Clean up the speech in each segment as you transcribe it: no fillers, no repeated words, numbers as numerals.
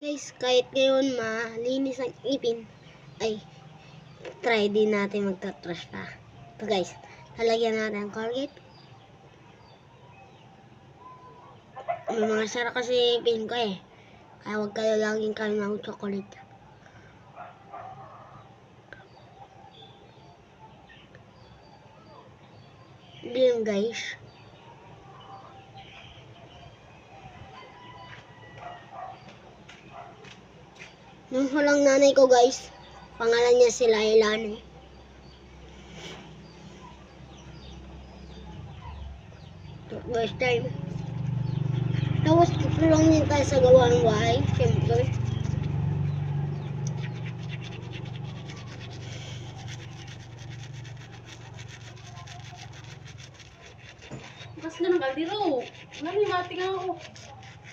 Guys, kahit ngayon malinis ang ipin, ay try din natin magta-trash pa. Ito guys, lalagyan natin ang Colgate. May mga sara kasi ipin ko eh. Kaya huwag kayo laging kain ng chocolate. Ganyan guys. Yung hulang nanay ko guys, pangalan niya si Lailani. First time. Tapos tutulong din tayo sa gawang bahay, siyempre. Mas na ng kaldero. Nami, mati nga ako.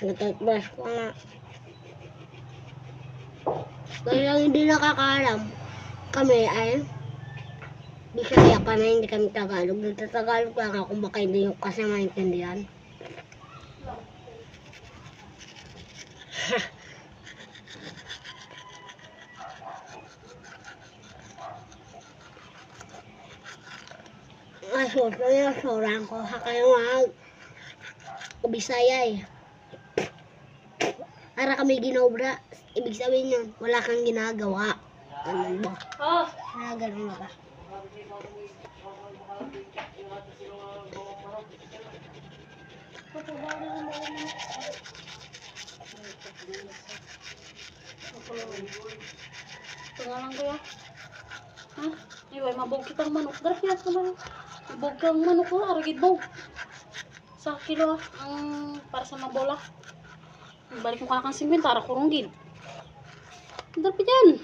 Nagtutbrush ko nga. Kaya hindi nakakaalam, kami ay Bisaya pa na hindi kami Tagalog. Nagtatagalog lang ako baka hindi yung kasi maintindihan. Sobrang ko. Kayo nga, Bisaya eh. Para kami ginobra. Ibig sabihin yun, wala kang ginagawa. Ganun ba? Oh, Ganun ba? ito nga lang kaya. Ha? Iway, mabog kitang manok. Gracias naman. Mabog kang manok ko, aragid bog. Sa kilo ang para sa mabola. Balik mo ka kang 50, ara kurunggin. Dapat yan.